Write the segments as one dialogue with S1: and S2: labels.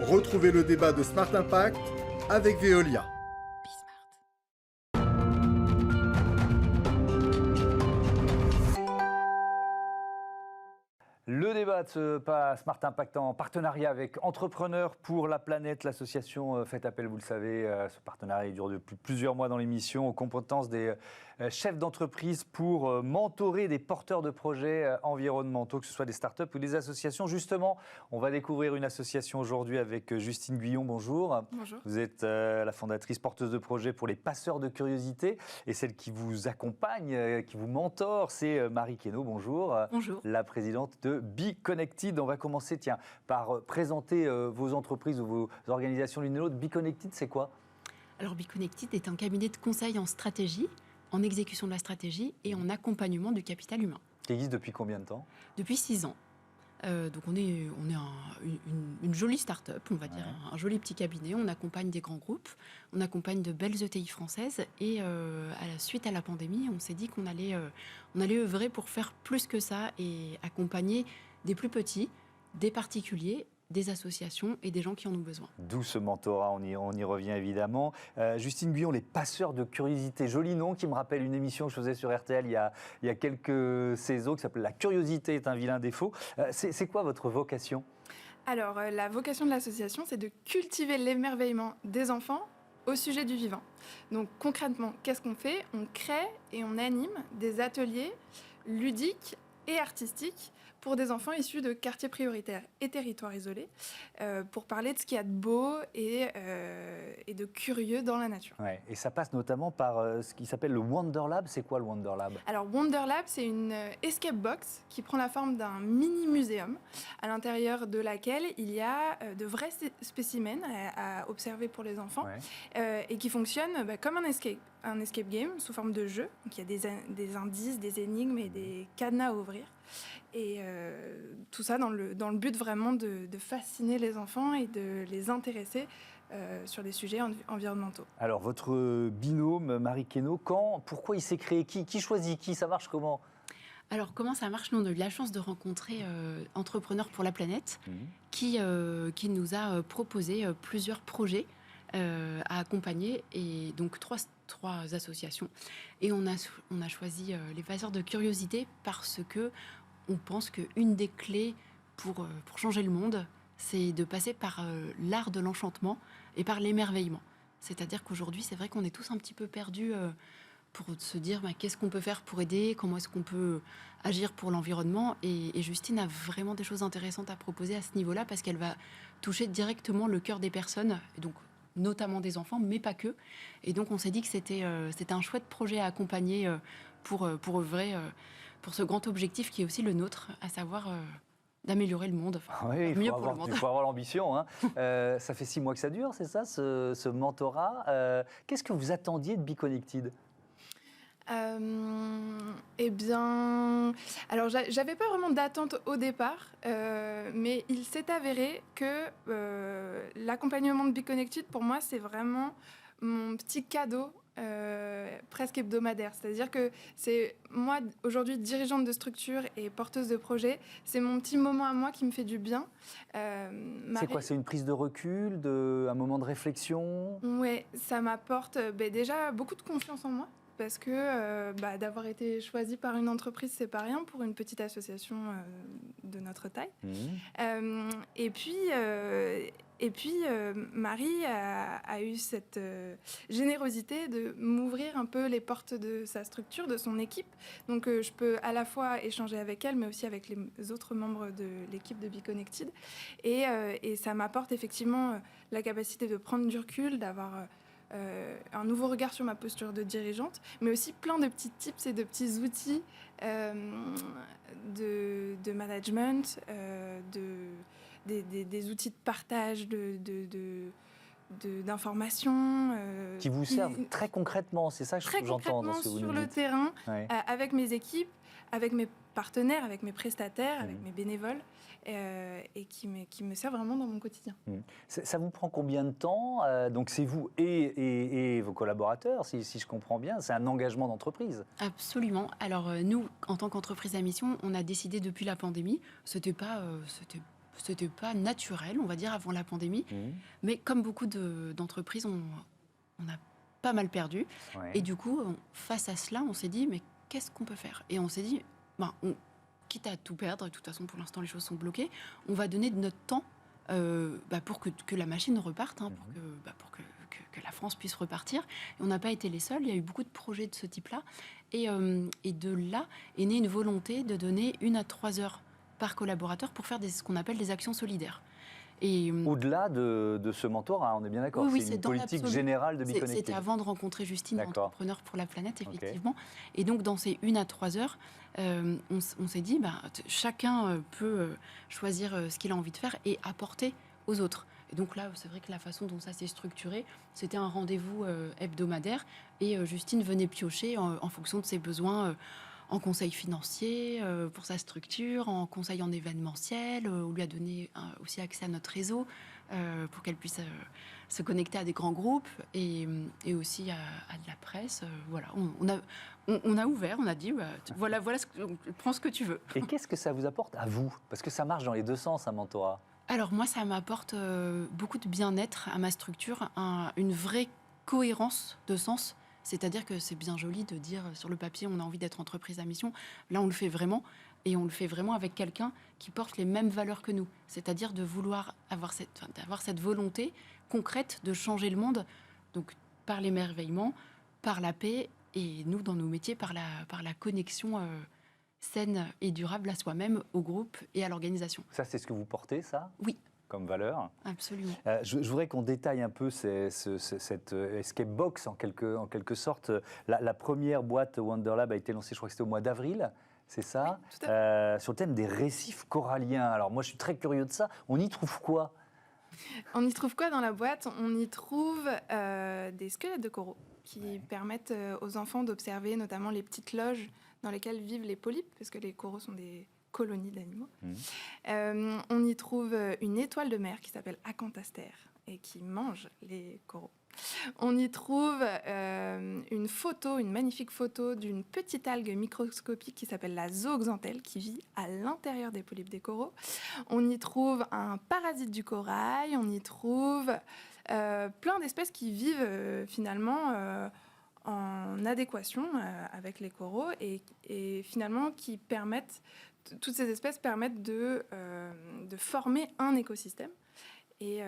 S1: Retrouvez le débat de Smart Impact avec Veolia.
S2: Le débat de ce Smart Impact en partenariat avec Entrepreneurs pour la planète, l'association fait appel, vous le savez, ce partenariat dure depuis plusieurs mois dans l'émission, aux compétences des chefs d'entreprise pour mentorer des porteurs de projets environnementaux, que ce soit des startups ou des associations. Justement, on va découvrir une association aujourd'hui avec Justine Guyon. Bonjour.
S3: Bonjour.
S2: Vous êtes la fondatrice porteuse de projets pour les passeurs de curiosité et celle qui vous accompagne, qui vous mentor, c'est Marie Queneau. Bonjour.
S3: Bonjour.
S2: La présidente de BeConnected. On va commencer par présenter vos entreprises ou vos organisations l'une et l'autre. BeConnected, c'est quoi ?
S3: Alors BeConnected est un cabinet de conseil en stratégie, en exécution de la stratégie et en accompagnement du capital humain.
S2: Qui existe depuis combien de temps ?
S3: Depuis 6 ans. Donc on est une jolie start-up, on va dire, un joli petit cabinet. On accompagne des grands groupes, on accompagne de belles ETI françaises. Et suite à la pandémie, on s'est dit qu'on allait œuvrer pour faire plus que ça et accompagner des plus petits, des particuliers, des associations et des gens qui en ont besoin.
S2: D'où ce mentorat, on y revient évidemment. Justine Guyon, les passeurs de curiosité, joli nom qui me rappelle une émission que je faisais sur RTL il y a quelques saisons qui s'appelle « La curiosité est un vilain défaut ». C'est quoi votre vocation ?
S4: Alors, la vocation de l'association, c'est de cultiver l'émerveillement des enfants au sujet du vivant. Donc concrètement, qu'est-ce qu'on fait ? On crée et on anime des ateliers ludiques et artistiques pour des enfants issus de quartiers prioritaires et territoires isolés, pour parler de ce qu'il y a de beau et de curieux dans la nature.
S2: Ouais, et ça passe notamment par ce qui s'appelle le Wonder Lab. C'est quoi le Wonder Lab ?
S4: Alors Wonder Lab, c'est une escape box qui prend la forme d'un mini-muséum, à l'intérieur de laquelle il y a de vrais spécimens à observer pour les enfants, et qui fonctionne comme un escape game sous forme de jeu. Donc il y a des indices, des énigmes et des cadenas à ouvrir. Et tout ça dans le but vraiment de fasciner les enfants et de les intéresser sur des sujets environnementaux.
S2: Alors, votre binôme, Marie Queneau, pourquoi il s'est créé ? Qui choisit qui ? Ça marche comment ?
S3: Alors, comment ça marche ? Nous, on a eu la chance de rencontrer Entrepreneurs pour la planète, qui nous a proposé plusieurs projets à accompagner, et donc trois associations. Et on a choisi les passeurs de curiosité parce que on pense qu'une des clés pour changer le monde, c'est de passer par l'art de l'enchantement et par l'émerveillement. C'est-à-dire qu'aujourd'hui, c'est vrai qu'on est tous un petit peu perdus pour se dire qu'est-ce qu'on peut faire pour aider, comment est-ce qu'on peut agir pour l'environnement. Et Justine a vraiment des choses intéressantes à proposer à ce niveau-là parce qu'elle va toucher directement le cœur des personnes, et donc notamment des enfants, mais pas que. Et donc on s'est dit que c'était un chouette projet à accompagner pour œuvrer pour ce grand objectif qui est aussi le nôtre, à savoir d'améliorer le monde.
S2: Oui, il faut avoir l'ambition. Hein. Ça fait 6 mois que ça dure, c'est ça, ce mentorat. Qu'est-ce que vous attendiez de BeConnected ?
S4: Eh bien, alors j'avais pas vraiment d'attente au départ, mais il s'est avéré que l'accompagnement de BeConnected, pour moi, c'est vraiment mon petit cadeau presque hebdomadaire. C'est-à-dire que c'est moi, aujourd'hui, dirigeante de structure et porteuse de projet, c'est mon petit moment à moi qui me fait du bien.
S2: C'est quoi ? C'est une prise de recul, un moment de réflexion ?
S4: Oui, ça m'apporte déjà beaucoup de confiance en moi. Parce que d'avoir été choisie par une entreprise, c'est pas rien pour une petite association de notre taille. Et puis, Marie a eu cette générosité de m'ouvrir un peu les portes de sa structure, de son équipe. Donc, je peux à la fois échanger avec elle, mais aussi avec les autres membres de l'équipe de BeConnected. Et ça m'apporte effectivement la capacité de prendre du recul, d'avoir un nouveau regard sur ma posture de dirigeante, mais aussi plein de petits tips et de petits outils de management, des outils de partage d'informations.
S2: Qui vous servent très concrètement, c'est ça que j'entends dans ce que vous nous dites.
S4: Sur le terrain, avec mes équipes, avec mes partenaires, avec mes prestataires, avec mes bénévoles, et qui me servent vraiment dans mon quotidien.
S2: Ça vous prend combien de temps ? Donc c'est vous et vos collaborateurs, si je comprends bien, c'est un engagement d'entreprise.
S3: Absolument. Alors nous, en tant qu'entreprise à mission, on a décidé depuis la pandémie, c'était c'était pas naturel, on va dire, avant la pandémie. Mais comme beaucoup d'entreprises, on a pas mal perdu.
S2: Ouais.
S3: Et du coup, face à cela, on s'est dit, mais qu'est-ce qu'on peut faire? Et on s'est dit, quitte à tout perdre, de toute façon, pour l'instant, les choses sont bloquées, on va donner de notre temps pour que la machine reparte, pour que la France puisse repartir. Et on n'a pas été les seuls, il y a eu beaucoup de projets de ce type-là. Et de là est née une volonté de donner 1 à 3 heures par collaborateur pour faire ce qu'on appelle des actions solidaires. Et
S2: au-delà de ce mentorat, on est bien d'accord.
S3: Oui,
S2: c'est
S3: c'est
S2: une
S3: dans
S2: politique
S3: l'absolu.
S2: générale de Biconnected.
S3: C'était avant de rencontrer Justine,
S2: D'accord.
S3: entrepreneur pour la planète, effectivement. Et donc, dans ces 1 à 3 heures, on s'est dit, chacun peut choisir ce qu'il a envie de faire et apporter aux autres. Et donc là, c'est vrai que la façon dont ça s'est structuré, c'était un rendez-vous hebdomadaire. Et Justine venait piocher en fonction de ses besoins en conseil financier pour sa structure, en conseil en événementiel. On lui a donné aussi accès à notre réseau pour qu'elle puisse se connecter à des grands groupes et aussi à de la presse. Voilà, on a ouvert, on a dit, voilà, prends ce que tu veux.
S2: Et qu'est-ce que ça vous apporte à vous? Parce que ça marche dans les deux sens, un mentorat.
S3: Alors moi, ça m'apporte beaucoup de bien-être à ma structure, une vraie cohérence de sens. C'est-à-dire que c'est bien joli de dire sur le papier, on a envie d'être entreprise à mission. Là, on le fait vraiment. Et on le fait vraiment avec quelqu'un qui porte les mêmes valeurs que nous. C'est-à-dire de vouloir d'avoir cette volonté concrète de changer le monde. Donc, par l'émerveillement, par la paix, et nous, dans nos métiers, par la connexion saine et durable à soi-même, au groupe et à l'organisation.
S2: Ça, c'est ce que vous portez, ça?
S3: Oui.
S2: Comme valeur.
S3: Absolument.
S2: Je voudrais qu'on détaille un peu cette escape box en quelque sorte. La première boîte Wonderlab a été lancée, je crois que c'était au mois d'avril, c'est ça?
S4: Oui, tout à fait.
S2: Sur le thème des récifs coralliens. Alors moi je suis très curieux de ça. On y trouve quoi?
S4: On y trouve quoi dans la boîte? On y trouve des squelettes de coraux qui permettent aux enfants d'observer notamment les petites loges dans lesquelles vivent les polypes, parce que les coraux sont des colonies d'animaux. On y trouve une étoile de mer qui s'appelle Acanthaster et qui mange les coraux. On y trouve une magnifique photo d'une petite algue microscopique qui s'appelle la zooxanthelle qui vit à l'intérieur des polypes des coraux. On y trouve un parasite du corail, on y trouve plein d'espèces qui vivent finalement en adéquation avec les coraux et finalement qui permettent, toutes ces espèces permettent de former un écosystème. Et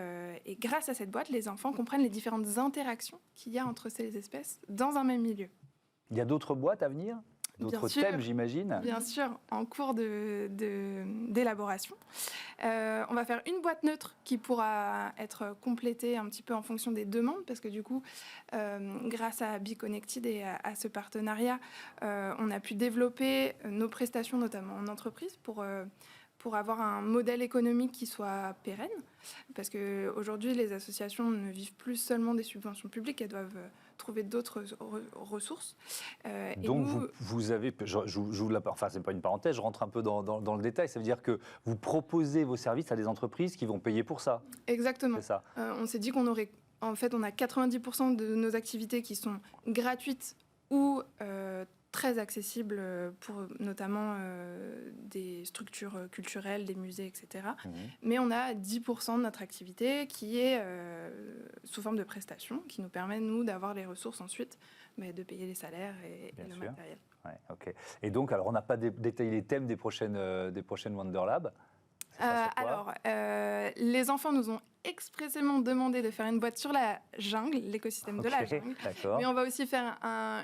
S4: grâce à cette boîte, les enfants comprennent les différentes interactions qu'il y a entre ces espèces dans un même milieu.
S2: Il y a d'autres boîtes à venir? D'autres thèmes, j'imagine?
S4: Bien sûr, en cours d'élaboration. On va faire une boîte neutre qui pourra être complétée un petit peu en fonction des demandes, parce que du coup, grâce à Biconnected et à ce partenariat, on a pu développer nos prestations, notamment en entreprise, pour avoir un modèle économique qui soit pérenne. Parce qu'aujourd'hui, les associations ne vivent plus seulement des subventions publiques, elles doivent trouver d'autres ressources.
S2: Donc vous avez, enfin c'est pas une parenthèse, je rentre un peu dans le détail, ça veut dire que vous proposez vos services à des entreprises qui vont payer pour ça?
S4: Exactement.
S2: C'est ça.
S4: On s'est dit on a 90% de nos activités qui sont gratuites ou très accessibles pour notamment des structures culturelles, des musées, etc. Mais on a 10% de notre activité qui est sous forme de prestations, qui nous permet, nous, d'avoir les ressources ensuite, de payer les salaires et le matériel.
S2: Ouais, okay. Et donc, alors, on n'a pas détaillé les thèmes des prochaines Wonderlab.
S4: Alors, les enfants nous ont expressément demandé de faire une boîte sur la jungle, l'écosystème de la jungle. Mais on va aussi faire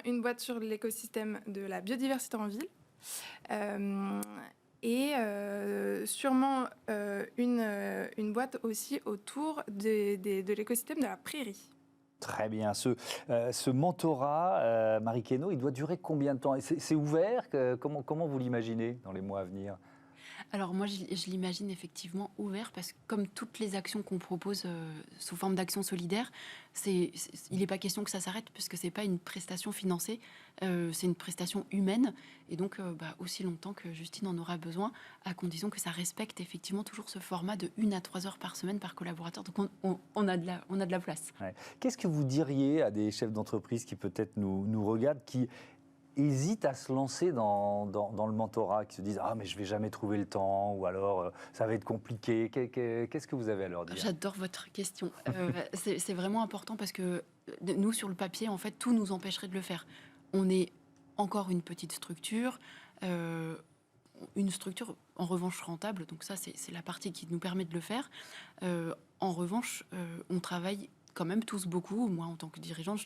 S4: une boîte sur l'écosystème de la biodiversité en ville. Et sûrement une boîte aussi autour de l'écosystème de la prairie.
S2: Très bien. Ce mentorat, Marie Queneau, il doit durer combien de temps? C'est ouvert? Comment vous l'imaginez dans les mois à venir?
S3: Alors moi, je l'imagine effectivement ouvert parce que comme toutes les actions qu'on propose sous forme d'actions solidaires, il n'est pas question que ça s'arrête puisque ce n'est pas une prestation financée, c'est une prestation humaine. Et donc, aussi longtemps que Justine en aura besoin, à condition que ça respecte effectivement toujours ce format de 1 à 3 heures par semaine par collaborateur. Donc on a de la place.
S2: Ouais. Qu'est-ce que vous diriez à des chefs d'entreprise qui peut-être nous regardent, qui hésitent à se lancer dans le mentorat, qui se disent « Ah, mais je ne vais jamais trouver le temps » ou alors « Ça va être compliqué ». Qu'est-ce que vous avez à leur dire ?
S3: J'adore votre question. C'est vraiment important parce que nous, sur le papier, en fait, tout nous empêcherait de le faire. On est encore une petite structure, une structure en revanche rentable, donc ça, c'est la partie qui nous permet de le faire. En revanche, on travaille quand même tous beaucoup. Moi, en tant que dirigeante,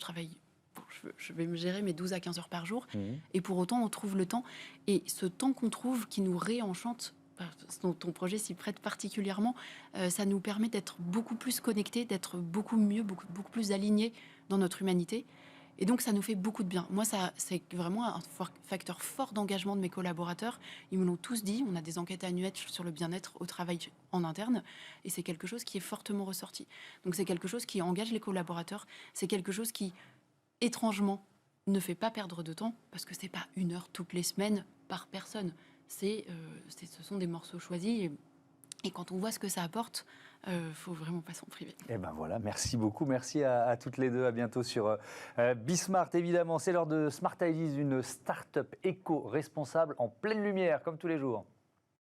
S3: je vais me gérer mes 12 à 15 heures par jour. Et pour autant, on trouve le temps. Et ce temps qu'on trouve qui nous réenchante, ton projet s'y prête particulièrement, ça nous permet d'être beaucoup plus connectés, d'être beaucoup mieux, beaucoup plus alignés dans notre humanité. Et donc, ça nous fait beaucoup de bien. Moi, c'est vraiment un facteur fort d'engagement de mes collaborateurs. Ils me l'ont tous dit. On a des enquêtes annuelles sur le bien-être au travail en interne. Et c'est quelque chose qui est fortement ressorti. Donc, c'est quelque chose qui engage les collaborateurs. C'est quelque chose qui, étrangement, ne fait pas perdre de temps. Parce que ce n'est pas 1 heure toutes les semaines par personne. Ce sont des morceaux choisis. Et quand on voit ce que ça apporte, faut vraiment pas s'en priver.
S2: Et ben voilà, merci beaucoup, merci à toutes les deux, à bientôt sur Bismart. Évidemment, c'est l'heure de Smart Ideas, une start-up éco-responsable en pleine lumière, comme tous les jours.